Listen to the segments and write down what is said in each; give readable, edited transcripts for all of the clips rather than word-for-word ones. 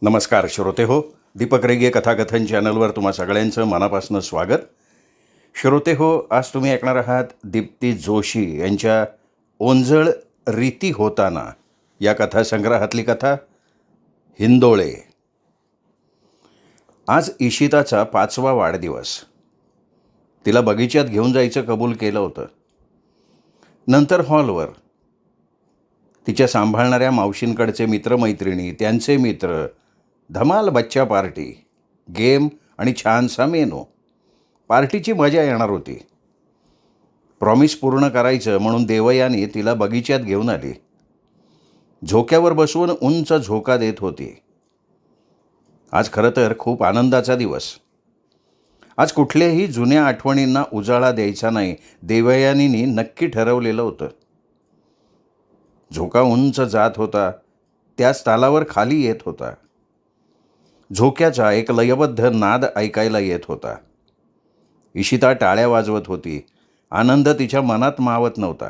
नमस्कार श्रोते हो. दीपक रेगे कथाकथन चॅनलवर तुम्हा सगळ्यांचं मनापासून स्वागत. श्रोते हो, आज तुम्ही ऐकणार आहात दीप्ती जोशी यांच्या ओंजळ रीती होताना या कथासंग्रहातली कथा हिंदोळे. आज इशिताचा 5वा वाढदिवस. तिला बगीच्यात घेऊन जायचं कबूल केलं होतं. नंतर हॉलवर तिच्या सांभाळणाऱ्या मावशींकडचे मित्रमैत्रिणी, त्यांचे मित्र, धमाल बच्चा पार्टी, गेम आणि छानसा मेनू. पार्टीची मजा येणार होती. प्रॉमिस पूर्ण करायचं म्हणून देवयानी तिला बगीच्यात घेऊन आली. झोक्यावर बसवून उंच झोका देत होती. आज खरं तर खूप आनंदाचा दिवस. आज कुठल्याही जुन्या आठवणींना उजाळा द्यायचा नाही, देवयानीने नक्की ठरवलेलं होतं. झोका उंच जात होता, त्याच तालावर खाली येत होता. झोक्याचा एक लयबद्ध नाद ऐकायला येत होता. इशिता टाळ्या वाजवत होती. आनंद तिच्या मनात मावत नव्हता.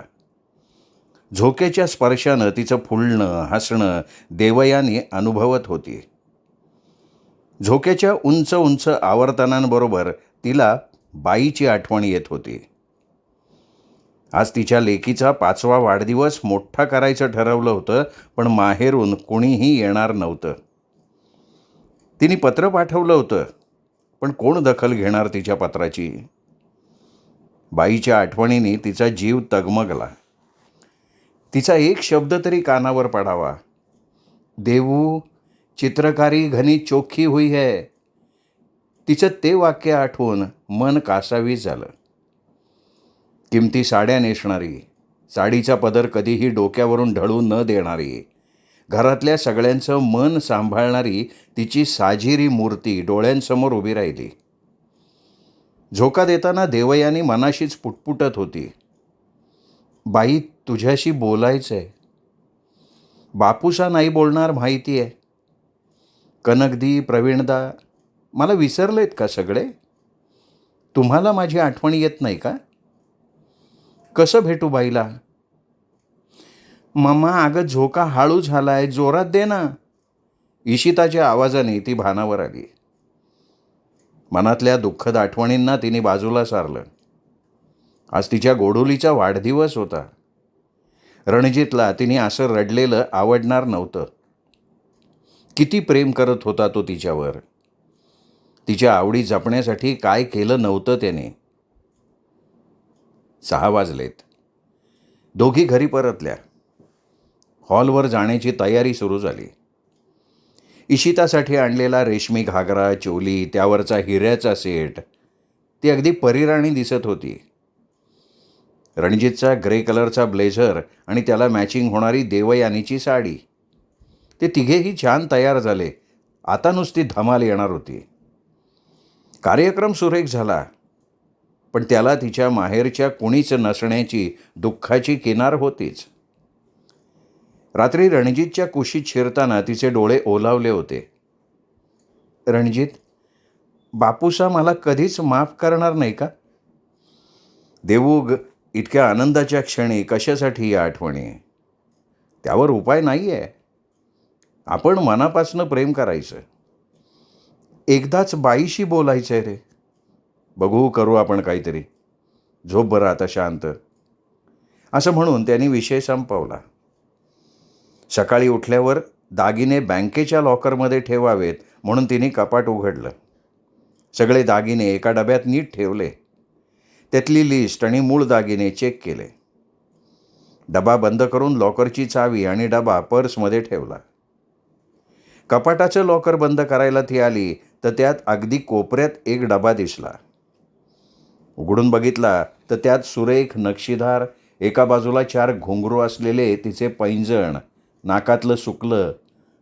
झोक्याच्या स्पर्शानं तिचं फुलणं, हसणं देवयानी अनुभवत होती. झोक्याच्या उंच उंच आवर्तनांबरोबर तिला बाईची आठवण येत होती. आज तिच्या लेकीचा 5वा वाढदिवस मोठा करायचं ठरवलं होतं, पण माहेरून कुणीही येणार नव्हतं. तिने पत्र पाठवलं होतं, पण कोण दखल घेणार तिच्या पत्राची? बाईच्या आठवणीने तिचा जीव तगमगला. तिचा एक शब्द तरी कानावर पडावा. देवू, चित्रकारी घनी चोखी हुई है. तिचं ते वाक्य आठवून मन कासावीस झालं. किमती साड्या नेसणारी, साडीचा पदर कधीही डोक्यावरून ढळू न देणारी, घरातल्या सगळ्यांचं मन सांभाळणारी तिची साजिरी मूर्ती डोळ्यांसमोर उभी राहिली. झोका देताना देवयानी मनाशीच पुटपुटत होती. बाई, तुझ्याशी बोलायचं आहे. बापूसा नाही बोलणार माहिती आहे. कनकदी, प्रवीणदा मला विसरलेत का सगळे? तुम्हाला माझी आठवण येत नाही का? कसं भेटू बाईला? मम्मा, अगं झोका हळू झालाय, जोरात दे ना. इशिताच्या आवाजाने ती भानावर आली. मनातल्या दुःखद आठवणींना तिने बाजूला सारलं. आज तिच्या गोडोलीचा वाढदिवस होता. रणजितला तिने असं रडलेलं आवडणार नव्हतं. किती प्रेम करत होता तो तिच्यावर. तिच्या आवडी जपण्यासाठी काय केलं नव्हतं त्याने. 6 वाजलेत. दोघी घरी परतल्या. हॉलवर जाण्याची तयारी सुरू झाली. इशितासाठी आणलेला रेशमी घागरा, चोली, त्यावरचा हिऱ्याचा सेट, ती अगदी परीराणी दिसत होती. रणजितचा ग्रे कलरचा ब्लेझर आणि त्याला मॅचिंग होणारी देवयानीची साडी, ते तिघेही छान तयार झाले. आता नुसती धमाल येणार होती. कार्यक्रम सुरेख झाला, पण त्याला तिच्या माहेरच्या कुणीच नसण्याची दुःखाची किनार होतीच. रात्री रणजितच्या कुशीत शिरताना तिचे डोळे ओलावले होते. रणजित, बापूसा मला कधीच माफ करणार नाही का? देवूग, इतक्या आनंदाच्या क्षणी कशासाठी या आठवणी? त्यावर उपाय नाही आहे. आपण मनापासनं प्रेम करायचं. एकदाच बाईशी बोलायचं आहे रे. बघू, करू आपण काहीतरी. झोप बरं आता शांत. असं म्हणून त्यांनी विषय संपवला. सकाळी उठल्यावर दागिने बँकेच्या लॉकरमध्ये ठेवावेत म्हणून तिने कपाट उघडलं. सगळे दागिने एका डब्यात नीट ठेवले. त्यातली लिस्ट आणि मूळ दागिने चेक केले. डबा बंद करून लॉकरची चावी आणि डबा पर्समध्ये ठेवला. कपाटाचं लॉकर बंद करायला ती आली तर त्यात अगदी कोपऱ्यात एक डबा दिसला. उघडून बघितला तर त्यात सुरेख नक्षीदार, एका बाजूला 4 घुंगरू असलेले तिचे पैंजण, नाकातलं सुकलं,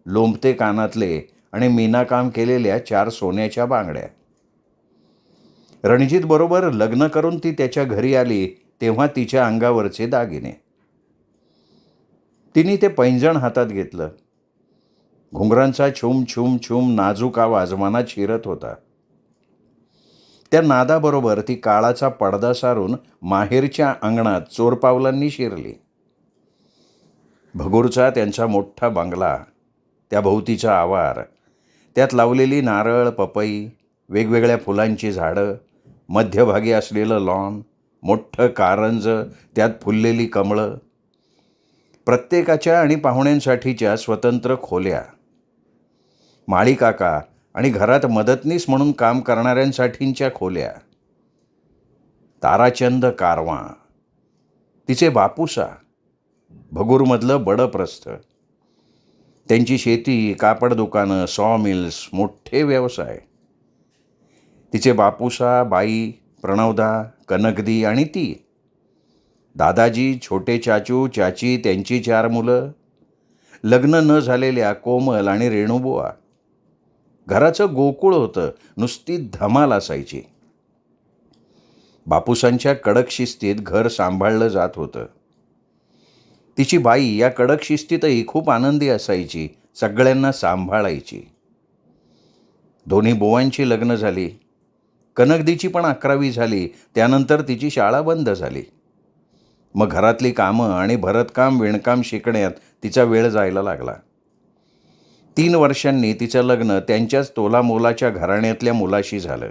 लोंबते कानातले आणि मीनाकाम केलेल्या 4 सोन्याच्या बांगड्या. रणजित बरोबर लग्न करून ती त्याच्या घरी आली तेव्हा तिच्या अंगावरचे दागिने. तिने ते पैंजण हातात घेतलं. घुंगरांचा छुम छुम छुम नाजूक आवाज मनात शिरत होता. त्या नादाबरोबर ती काळाचा पडदा सारून माहेरच्या अंगणात चोरपावलांनी शिरली. भगूरचा त्यांचा मोठा बंगला, त्या भोवतीचा आवार, त्यात लावलेली नारळ, पपई, वेगवेगळ्या फुलांची झाडं, मध्यभागी असलेलं लॉन, मोठं कारंजं, त्यात फुललेली कमळं, प्रत्येकाच्या आणि पाहुण्यांसाठीच्या स्वतंत्र खोल्या, माळी काका आणि घरात मदतनीस म्हणून काम करणाऱ्यांसाठींच्या खोल्या, ताराचंद कारवा, तिचे बापूसा, भगूरमधलं बडप्रस्थ, त्यांची शेती, कापड दुकानं, सॉ मिल्स, मोठे व्यवसाय, तिचे बापूसा, बाई, प्रणवदा, कनकदी आणि ती, दादाजी, छोटे चाचू, चाची, त्यांची 4 मुलं, लग्न न झालेल्या कोमल आणि रेणुबुवा. घराचं गोकुळ होतं, नुसती धमाल असायची. बापूसांच्या कडक शिस्तीत घर सांभाळलं जात होतं. तिची बाई या कडक शिस्तीतही खूप आनंदी असायची, सगळ्यांना सांभाळायची. दोन्ही बुवांची लग्न झाली. कनकदीची पण 11वी झाली. त्यानंतर तिची शाळा बंद झाली. मग घरातली कामं आणि भरतकाम, विणकाम शिकण्यात तिचा वेळ जायला लागला. 3 वर्षांनी तिचं लग्न त्यांच्याच तोलामोलाच्या घराण्यातल्या मुलाशी झालं.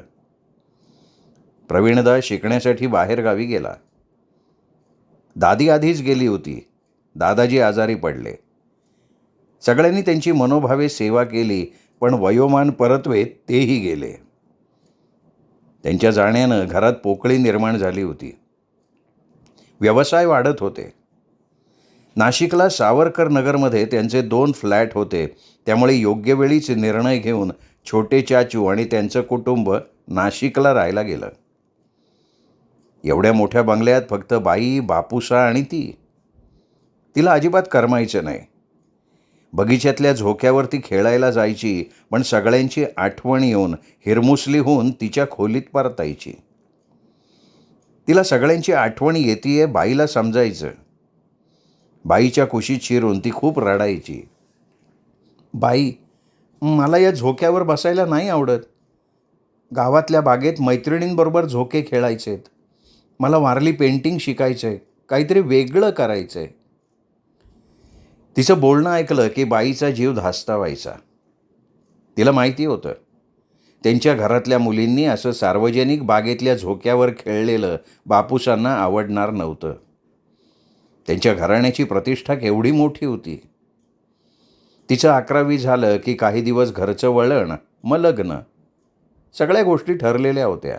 प्रवीणदा शिकण्यासाठी बाहेरगावी गेला. दादी आधीच गेली होती. दादाजी आजारी पडले. सगळ्यांनी त्यांची मनोभावे सेवा केली, पण वयोमान परतवेत तेही गेले. त्यांच्या जाण्यानं घरात पोकळी निर्माण झाली होती. व्यवसाय वाढत होते. नाशिकला सावरकर नगरमध्ये त्यांचे 2 फ्लॅट होते. त्यामुळे योग्य वेळीच निर्णय घेऊन छोटे चाचू आणि त्यांचं कुटुंब नाशिकला राहायला गेलं. एवढ्या मोठ्या बंगल्यात फक्त बाई, बापूसा आणि ती. तिला अजिबात करमायचं नाही. बगीच्यातल्या झोक्यावरती खेळायला जायची, पण सगळ्यांची आठवण येऊन हिरमुसली होऊन तिच्या खोलीत परतायची. तिला सगळ्यांची आठवण येतीये बाईला समजायचं. बाईच्या कुशीत शिरून ती खूप रडायची. बाई, मला या झोक्यावर बसायला नाही आवडत. गावातल्या बागेत मैत्रिणींबरोबर झोके खेळायचेत. मला वारली पेंटिंग शिकायचंय, काहीतरी वेगळं करायचंय. तिचं बोलणं ऐकलं की बाईचा जीव धास्तावायचा. तिला माहिती होतं, त्यांच्या घरातल्या मुलींनी असं सार्वजनिक बागेतल्या झोक्यावर खेळलेलं बापूसांना आवडणार नव्हतं. त्यांच्या घराण्याची प्रतिष्ठा केवढी मोठी होती. तिचं 11वी झालं की काही दिवस घरचं वळण, मग लग्न. सगळ्या गोष्टी ठरलेल्या होत्या.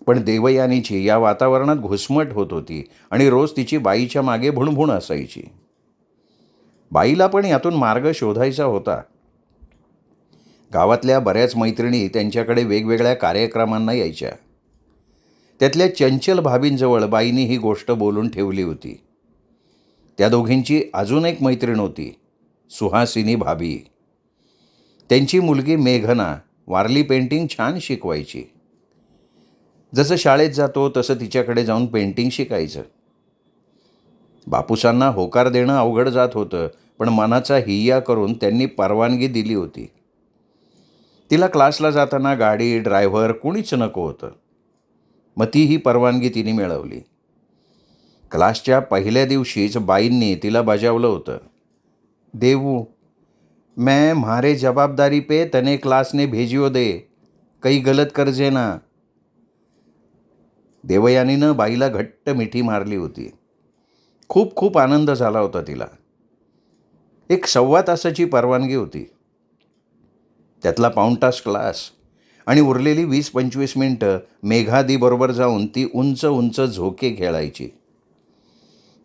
पण देवयानीची या वातावरणात घुसमट होत होती आणि रोज तिची बाईच्या मागे भुणभुण असायची. बाईला पण यातून मार्ग शोधायचा होता. गावातल्या बऱ्याच मैत्रिणी त्यांच्याकडे वेगवेगळ्या कार्यक्रमांना यायच्या. त्यातल्या चंचल भाभींजवळ बाईंनी ही गोष्ट बोलून ठेवली होती. त्या दोघींची अजून एक मैत्रीण होती, सुहासिनी भाभी. त्यांची मुलगी मेघना वारली पेंटिंग छान शिकवायची. जसं शाळेत जातो तसं तिच्याकडे जाऊन पेंटिंग शिकायचं. बापूसांना होकार देणं अवघड जात होतं, पण मनाचा हिय्या करून त्यांनी परवानगी दिली होती. तिला क्लासला जाताना गाडी, ड्रायव्हर कुणीच नको होतं. मग ती ही परवानगी तिने मिळवली. क्लासच्या पहिल्या दिवशीच बाईंनी तिला बजावलं होतं, देवू, मैं म्हारे जबाबदारी पे तने क्लास ने भेजियो दे, काही गलत करजे ना. देवयानीनं बाईला घट्ट मिठी मारली होती. खूप खूप आनंद झाला होता तिला. 1 तासाची परवानगी होती. त्यातला पाऊण तास क्लास आणि उरलेली 20-25 मिनटं मेघादीबरोबर जाऊन ती उंच उंच झोके खेळायची.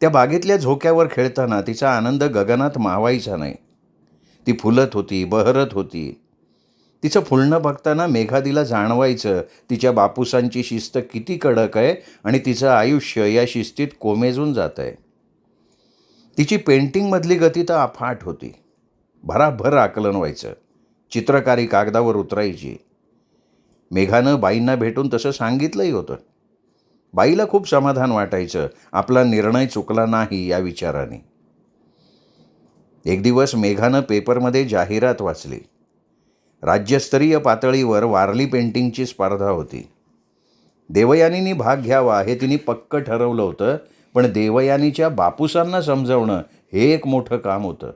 त्या बागेतल्या झोक्यावर खेळताना तिचा आनंद गगनात मावायचा नाही. ती फुलत होती, बहरत होती. तिचं फुलणं बघताना मेघादीला जाणवायचं तिच्या बापूसांची शिस्त किती कडक आहे आणि तिचं आयुष्य या शिस्तीत कोमेजून जात आहे. तिची पेंटिंगमधली गती तर अफाट होती. भराभर आकलन व्हायचं. चित्रकारी कागदावर उतरायची. मेघानं बाईंना भेटून तसं सांगितलंही होतं. बाईला खूप समाधान वाटायचं, आपला निर्णय चुकला नाही या विचाराने. एक दिवस मेघानं पेपरमध्ये जाहिरात वाचली. राज्यस्तरीय पातळीवर वारली पेंटिंगची स्पर्धा होती. देवयानींनी भाग घ्यावा हे तिने पक्क ठरवलं होतं, पण देवयानीच्या बापूसांना समजवणं हे एक मोठं काम होतं.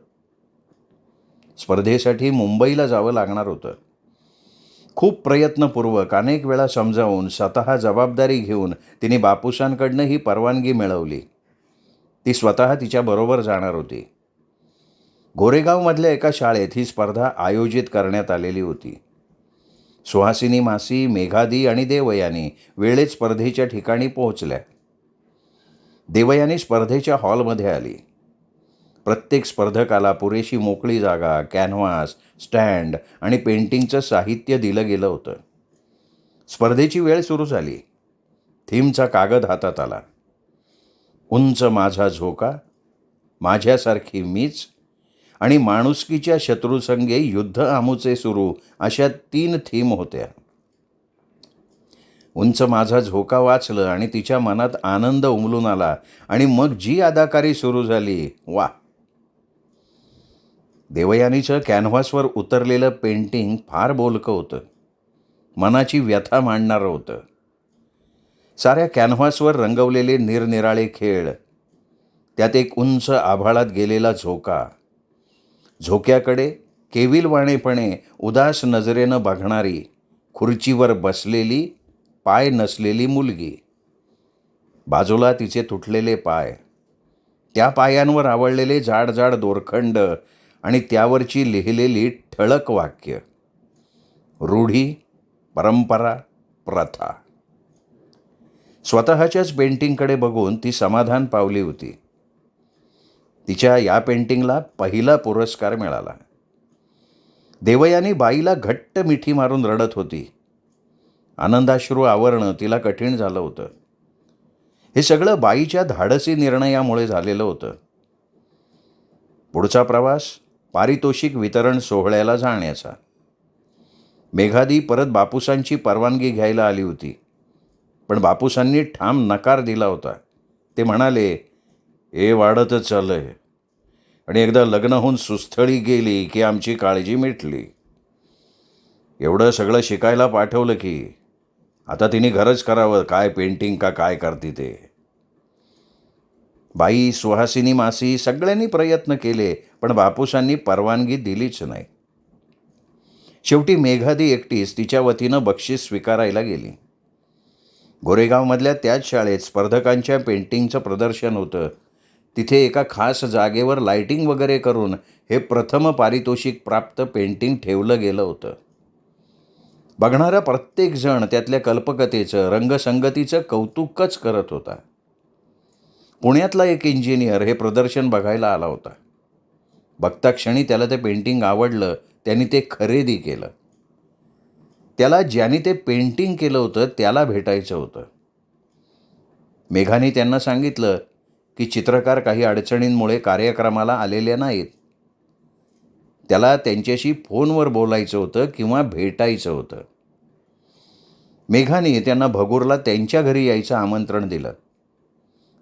स्पर्धेसाठी मुंबईला जावं लागणार होतं. खूप प्रयत्नपूर्वक अनेक वेळा समजावून स्वतः जबाबदारी घेऊन तिने बापूसांकडनं ही परवानगी मिळवली. ती स्वतः तिच्याबरोबर जाणार होती. गोरेगावमधल्या एका शाळेत ही स्पर्धा आयोजित करण्यात आलेली होती. सुहासिनी मासी, मेघादी आणि देवयानी वेळेत स्पर्धेच्या ठिकाणी पोहोचल्या. देवयानी स्पर्धेच्या हॉलमध्ये आली. प्रत्येक स्पर्धकाला पुरेशी मोकळी जागा, कॅनव्हास, स्टँड आणि पेंटिंगचं साहित्य दिलं गेलं होतं. स्पर्धेची वेळ सुरू झाली. थीमचा कागद हातात आला. उंच माझा झोका, माझ्यासारखी मीच आणि माणुसकीच्या शत्रूसंगे युद्ध आमुचे सुरू अशा 3 थीम होत्या. उंच माझा झोका वाचलं आणि तिच्या मनात आनंद उमलून आला आणि मग जी अदाकारी सुरू झाली, वा. देवयानीचं कॅनव्हासवर उतरलेलं पेंटिंग फार बोलकं होतं. मनाची व्यथा मांडणारं होतं. साऱ्या कॅनव्हासवर रंगवलेले निरनिराळे खेळ, त्यात एक उंच आभाळात गेलेला झोका, झोक्याकडे केविलवाणेपणे उदास नजरेनं बघणारी, खुर्चीवर बसलेली, पाय नसलेली मुलगी, बाजूला तिचे तुटलेले पाय, त्या पायांवर आवळलेले जाड जाड दोरखंड आणि त्यावरची लिहिलेली ठळक वाक्य, रूढी, परंपरा, प्रथा. स्वतःच्याच पेंटिंगकडे बघून ती समाधान पावली होती. तिच्या या पेंटिंगला पहिला पुरस्कार मिळाला. देवयानी बाईला घट्ट मिठी मारून रडत होती. आनंदाश्रू आवरणं तिला कठीण झालं होतं. हे सगळं बाईच्या धाडसी निर्णयामुळे झालेलं होतं. पुढचा प्रवास पारितोषिक वितरण सोहळ्याला जाण्याचा. मेघादी परत बापूसांची परवानगी घ्यायला आली होती, पण बापूसांनी ठाम नकार दिला होता. ते म्हणाले, हे वाढतच चाललंय आणि एकदा लग्न होऊन सुस्थळी गेली की आमची काळजी मिटली. एवढं सगळं शिकायला पाठवलं की आता तिने घरच करावं, काय पेंटिंग का काय करते ते. बाई, सुहासिनी मासी सगळ्यांनी प्रयत्न केले, पण बापूसांनी परवानगी दिलीच नाही. शेवटी मेघादी एकटीच तिच्या वतीनं बक्षीस स्वीकारायला गेली. गोरेगावमधल्या त्याच शाळेत स्पर्धकांच्या पेंटिंगचं प्रदर्शन होतं. तिथे एका खास जागेवर लाईटिंग वगैरे करून हे प्रथम पारितोषिक प्राप्त पेंटिंग ठेवलं गेलं होतं. बघणारा प्रत्येक जण त्यातल्या कल्पकतेचं, रंगसंगतीचं कौतुकच करत होता. पुण्यातला एक इंजिनियर हे प्रदर्शन बघायला आला होता. बघता क्षणी त्याला ते पेंटिंग आवडलं. त्यांनी ते खरेदी केलं. त्याला ज्याने ते पेंटिंग केलं होतं त्याला भेटायचं होतं. मेघाने त्यांना सांगितलं की चित्रकार काही अडचणींमुळे कार्यक्रमाला आलेले नाहीत. त्याला त्यांच्याशी फोनवर बोलायचं होतं किंवा भेटायचं होतं. मेघाने त्यांना भगूरला त्यांच्या घरी यायचं आमंत्रण दिलं.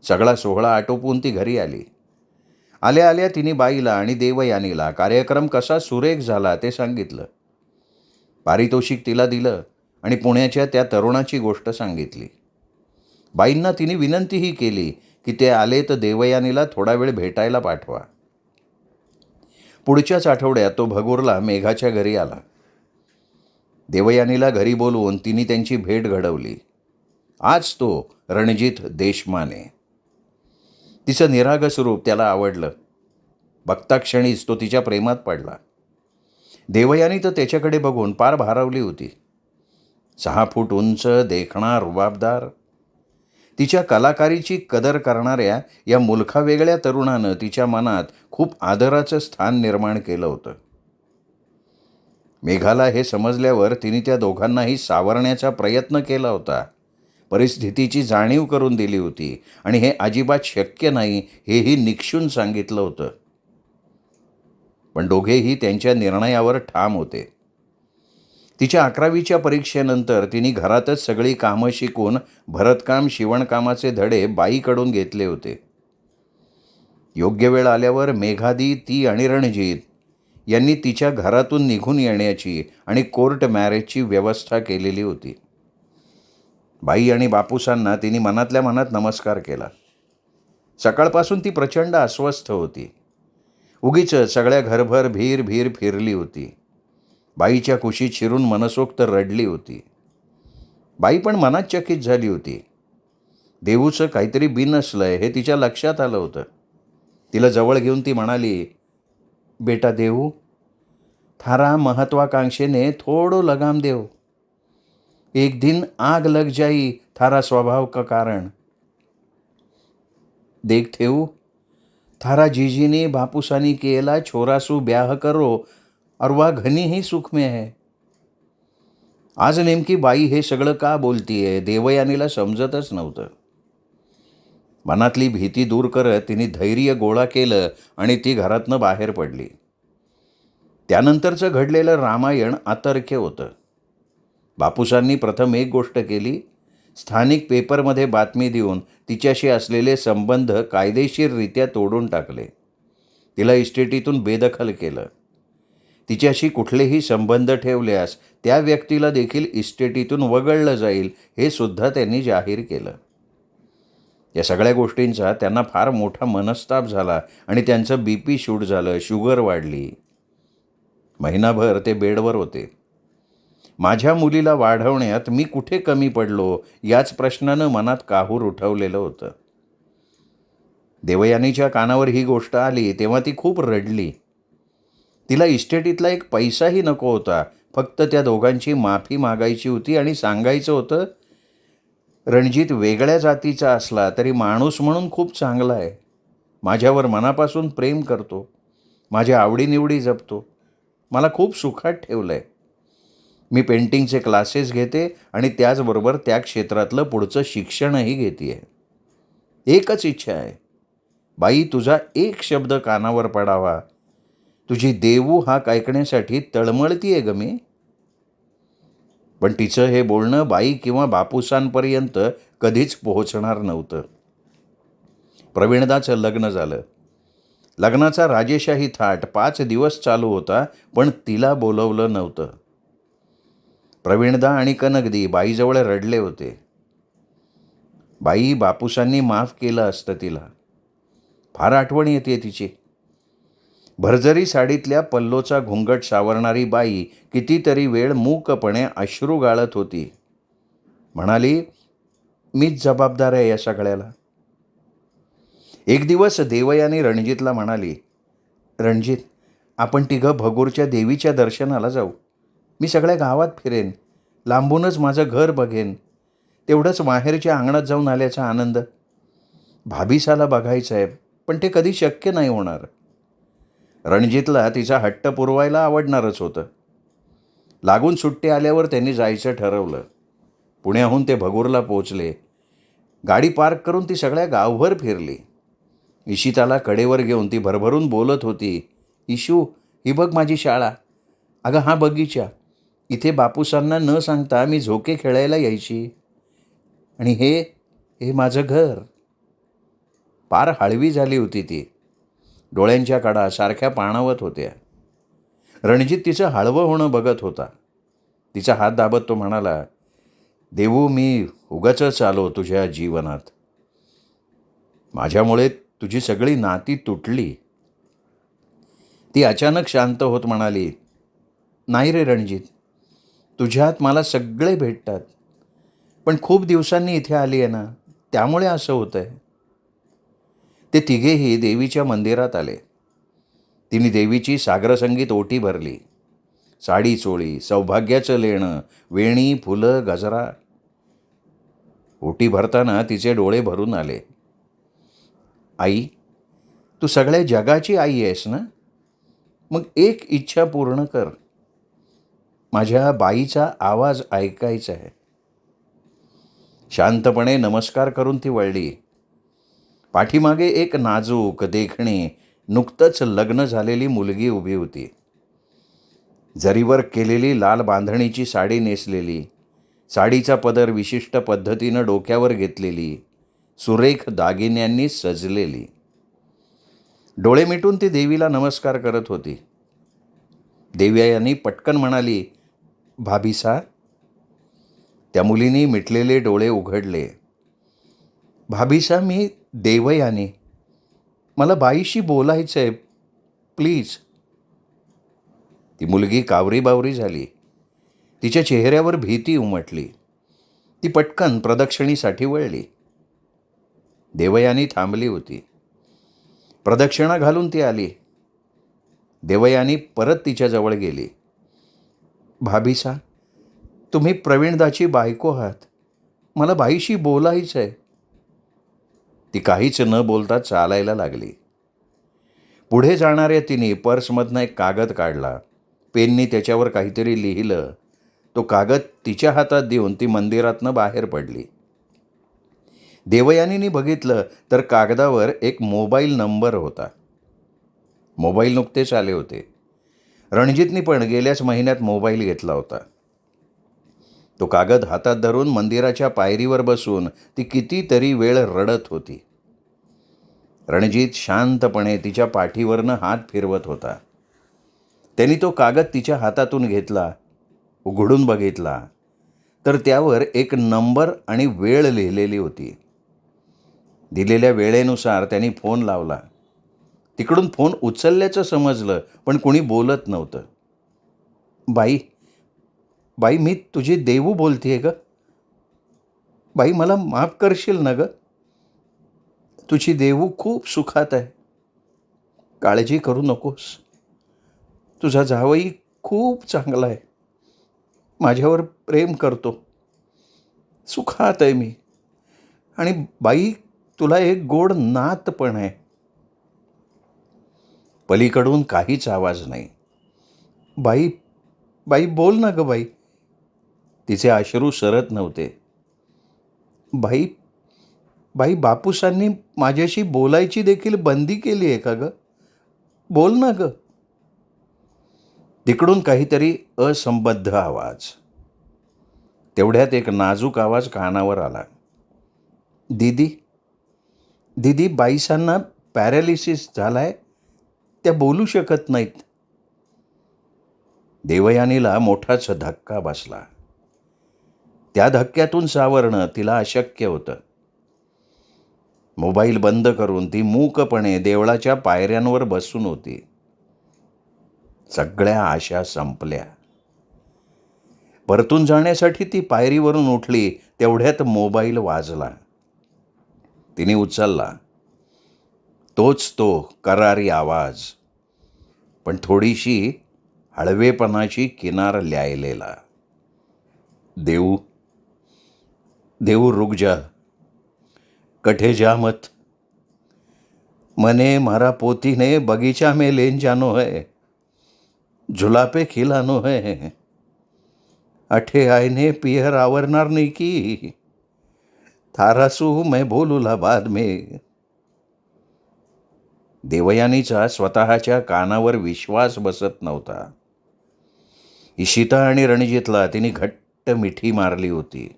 सगळा सोहळा आटोपून ती घरी आली. आल्या आल्या तिने बाईला आणि देवयानीला कार्यक्रम कसा सुरेख झाला ते सांगितलं. पारितोषिक तिला दिलं आणि पुण्याच्या त्या तरुणाची गोष्ट सांगितली. बाईंना तिने विनंतीही केली की ते आले तर देवयानीला थोडा वेळ भेटायला पाठवा. पुढच्याच आठवड्यात तो भगूरला मेघाच्या घरी आला. देवयानीला घरी बोलवून तिने त्यांची भेट घडवली. आज तो रणजित देशमाने. तिचं निरागस रूप त्याला आवडलं. बघता क्षणीच तो तिच्या प्रेमात पडला. देवयानी तर त्याच्याकडे बघून पार भारावली होती. 6 फूट उंच, देखणा, रुबाबदार. तिच्या कलाकारीची कदर करणाऱ्या या मुलखावेगळ्या तरुणानं तिच्या मनात खूप आदराचं स्थान निर्माण केलं होतं. मेघाला हे समजल्यावर तिने त्या दोघांनाही सावरण्याचा प्रयत्न केला होता. परिस्थितीची जाणीव करून दिली होती आणि हे अजिबात शक्य नाही हेही निक्षून सांगितलं होतं. पण दोघेही त्यांच्या निर्णयावर ठाम होते. तिच्या 11वीच्या परीक्षेनंतर तिने घरातच सगळी कामं शिकून भरतकाम, शिवणकामाचे धडे बाईकडून घेतले होते. योग्य वेळ आल्यावर मेघादी, ती आणि रणजित यांनी तिच्या घरातून निघून येण्याची आणि कोर्ट मॅरेजची व्यवस्था केलेली होती. बाई आणि बापूसांना तिने मनातल्या मनात नमस्कार केला. सकाळपासून ती प्रचंड अस्वस्थ होती. उगीच सगळ्या घरभर भीर भीर फिरली होती. बाईच्या कुशीत शिरून मनसोक्त रडली होती. बाई पण मनात चकित झाली होती. देवूचं काहीतरी बिनसलंय हे तिच्या लक्षात आलं होतं. तिला जवळ घेऊन ती म्हणाली, बेटा देवू, थारा महत्वाकांक्षे ने थोडो लगाम देव. एक दिन आग लग जाई थारा स्वभाव का कारण. देख थेऊ, थारा जीजीने बापूसानी केला छोरासू ब्याह करो और वह घनी ही सुख में है. आज नेमकी बाई हे सगळं का बोलतीये देवयानीला समजतच नव्हतं. मनातली भीती दूर करत तिने धैर्य गोळा केलं आणि ती घरातनं बाहेर पडली. त्यानंतरचं घडलेलं रामायण अतर्क्य होतं. बापूसांनी प्रथम एक गोष्ट केली, स्थानिक पेपरमध्ये बातमी देऊन तिच्याशी असलेले संबंध कायदेशीररित्या तोडून टाकले. तिला इस्टेटीतून बेदखल केलं. तिच्याशी कुठलेही संबंध ठेवल्यास त्या व्यक्तीला देखील इस्टेटीतून वगळलं जाईल हे सुद्धा त्यांनी जाहीर केलं. या सगळ्या गोष्टींचा त्यांना फार मोठा मनस्ताप झाला आणि त्यांचं BP शूट झालं, शुगर वाढली. महिनाभर ते बेडवर होते. माझ्या मुलीला वाढवण्यात मी कुठे कमी पडलो याच प्रश्नानं मनात काहूर उठवलेलं होतं. देवयानीच्या कानावर ही गोष्ट आली तेव्हा ती खूप रडली. तिला इस्टेटीतला एक पैसाही नको होता, फक्त त्या दोघांची माफी मागायची होती आणि सांगायचं होतं, रणजित वेगळ्या जातीचा असला तरी माणूस म्हणून खूप चांगला आहे. माझ्यावर मनापासून प्रेम करतो, माझ्या आवडीनिवडी जपतो, मला खूप सुखात ठेवलं आहे. मी पेंटिंगचे क्लासेस घेते आणि त्याचबरोबर त्या क्षेत्रातलं पुढचं शिक्षणही घेते आहे. एकच इच्छा आहे, बाई तुझा एक शब्द कानावर पडावा. तुझी देवू हाक ऐकण्यासाठी तळमळतीये ग मी. पण तिचं हे बोलणं बाई किंवा बापूसांपर्यंत कधीच पोहोचणार नव्हतं. प्रवीणदाचं लग्न झालं. लग्नाचा राजेशाही थाट 5 दिवस चालू होता, पण तिला बोलवलं नव्हतं. प्रवीणदा आणि कनकदी बाईजवळ रडले होते. बाई, बापूसांनी माफ केलं असतं तिला. फार आठवण येते तिची. भरजरी साडीतल्या पल्लोचा घुंगट सावरणारी बाई कितीतरी वेळ मूकपणे अश्रू गाळत होती. म्हणाली, मीच जबाबदार आहे या सगळ्याला. एक दिवस देवयानी रणजितला म्हणाली, रणजित, आपण तिघं भगूरच्या देवीच्या दर्शनाला जाऊ. मी सगळ्या गावात फिरेन, लांबूनच माझं घर बघेन. तेवढंच माहेरच्या अंगणात जाऊन आल्याचा आनंद. भाभीसाला बघायचं आहे, पण ते कधी शक्य नाही होणार. रणजितला तिचा हट्ट पुरवायला आवडणारच होतं. लागून सुट्टी आल्यावर त्यांनी जायचं ठरवलं. पुण्याहून ते भगूरला पोचले. गाडी पार्क करून ती सगळ्या गावभर फिरली. इशिताला कडेवर घेऊन ती भरभरून बोलत होती, इशू, ही बघ माझी शाळा. अगं हा बगीचा. इथे बापूसांना न सांगता मी झोके खेळायला यायची. आणि हे माझं घर. पार हळवी झाली होती ती. डोळ्यांच्या कडा सारख्या पाणावत होत्या. रणजित तिचं हळवं होणं बघत होता. तिचा हात दाबत तो म्हणाला, देवू, मी उगाचच आलो तुझ्या जीवनात. माझ्यामुळे तुझी सगळी नाती तुटली. ती अचानक शांत होत म्हणाली, नाही रे रणजित, तुझ्यात मला सगळे भेटतात. पण खूप दिवसांनी इथे आली आहे ना, त्यामुळे असं होतं आहे. ते तिघेही देवीच्या मंदिरात आले. तिने देवीची सागरसंगीत ओटी भरली. साडी चोळी, सौभाग्याचं लेणं, वेणी, फुलं, गजरा. ओटी भरताना तिचे डोळे भरून आले. आई, तू सगळ्या जगाची आई आहेस ना? मग एक इच्छा पूर्ण कर. माझ्या बाईचा आवाज ऐकायचा आहे. शांतपणे नमस्कार करून ती वळली. पाठीमागे एक नाजूक, देखणी, नुकतंच लग्न झालेली मुलगी उभी होती. जरीवर केलेली लाल बांधणीची साडी नेसलेली, साडीचा पदर विशिष्ट पद्धतीनं डोक्यावर घेतलेली, सुरेख दागिन्यांनी सजलेली. डोळे मिटून ती देवीला नमस्कार करत होती. देवयानी पटकन म्हणाली, भाभीसा. त्या मुलीने मिटलेले डोळे उघडले. भाभीसा, मी देवयानी. मला बाईशी बोलायचं आहे, प्लीज. ती मुलगी कावरीबावरी झाली. तिच्या चेहऱ्यावर भीती उमटली. ती पटकन प्रदक्षिणेसाठी वळली. देवयानी थांबली होती. प्रदक्षिणा घालून ती आली. देवयानी परत तिच्याजवळ गेली. भाभीसा, तुम्ही प्रवीणदाची बायको आहात. मला बाईशी बोलायचं आहे. ती काहीच न बोलता चालायला लागली. पुढे जाणाऱ्या तिने पर्समधनं एक कागद काढला. पेननी त्याच्यावर काहीतरी लिहिलं. तो कागद तिच्या हातात देऊन ती मंदिरातनं बाहेर पडली. देवयानीने बघितलं तर कागदावर एक मोबाईल नंबर होता. मोबाईल नुकतेच आले होते. रणजितनी पण गेल्याच महिन्यात मोबाईल घेतला होता. तो कागद हातात धरून मंदिराच्या पायरीवर बसून ती कितीतरी वेळ रडत होती. रणजित शांतपणे तिच्या पाठीवरनं हात फिरवत होता. त्यांनी तो कागद तिच्या हातातून घेतला, उघडून बघितला तर त्यावर एक नंबर आणि वेळ लिहिलेली होती. दिलेल्या वेळेनुसार त्यांनी फोन लावला. तिकडून फोन उचलल्याचं समजलं, पण कोणी बोलत नव्हतं. बाई, बाई मी तुझी देवू बोलतेय ग. बाई मला माफ करशील ना ग. तुझी देवू खूप सुखात आहे. काळजी करू नकोस. तुझा जावई खूप चांगला आहे. माझ्यावर प्रेम करतो. सुखात आहे मी. आणि बाई तुला एक गोड नात पण आहे. पलीकडून काहीच आवाज नाही. बाई, बाई बोल ना ग बाई. तिचे अश्रू सरत नव्हते. बाई, बाई बापूसांनी माझ्याशी बोलायची देखील बंदी केली आहे का ग. बोल ना ग. तिकडून काहीतरी असंबद्ध आवाज. तेवढ्यात एक नाजूक आवाज कानावर आला. दीदी, दीदी बाईसांना पॅरालिसिस झालाय. त्या बोलू शकत नाहीत. देवयानीला मोठाच धक्का बसला. त्या धक्क्यातून सावरणं तिला अशक्य होतं. मोबाईल बंद करून ती मूकपणे देवळाच्या पायऱ्यांवर बसून होती. सगळ्या आशा संपल्या. परतून जाण्यासाठी ती पायरीवरून उठली. तेवढ्यात मोबाईल वाजला. तिने उचलला. तोच तो करारी आवाज, पण थोडीशी हळवेपणाची किनार ल्यायलेला. देऊ, देऊ रुक जा. कठे जा मत. मने मारा पोती ने बगीचा में लेन जानो है. झुला पे खिलानो है. अठे आईने पियर आवरणार नाही की. थारासू मैं बोलूला बाद में. देवयानीचा स्वतःच्या कानावर विश्वास बसत नव्हता. इशिता आणि रणजितला तिने घट्ट मिठी मारली होती.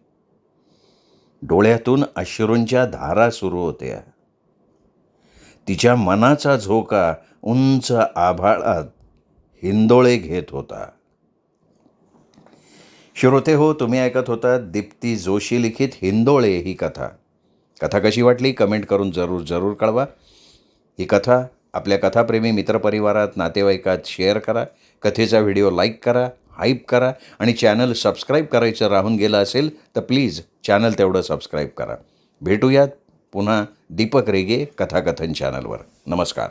डोळ्यातून अश्रूंच्या धारा सुरू होत्या. तिच्या मनाचा झोका उंच आभाळात हिंदोळे घेत होता. श्रोते हो, तुम्ही ऐकत होता दीप्ती जोशी लिखित हिंदोळे ही कथा. कथा कशी वाटली कमेंट करून जरूर कळवा. ही कथा आपल्या कथाप्रेमी मित्रपरिवारात, नातेवाईकात शेअर करा. कथेचा व्हिडिओ लाईक करा, हाईप करा आणि चॅनल सबस्क्राईब करायचं राहून गेलं असेल तर प्लीज चॅनल तेवढं सबस्क्राईब करा. भेटूयात पुन्हा दीपक रेगे कथाकथन चॅनलवर. नमस्कार.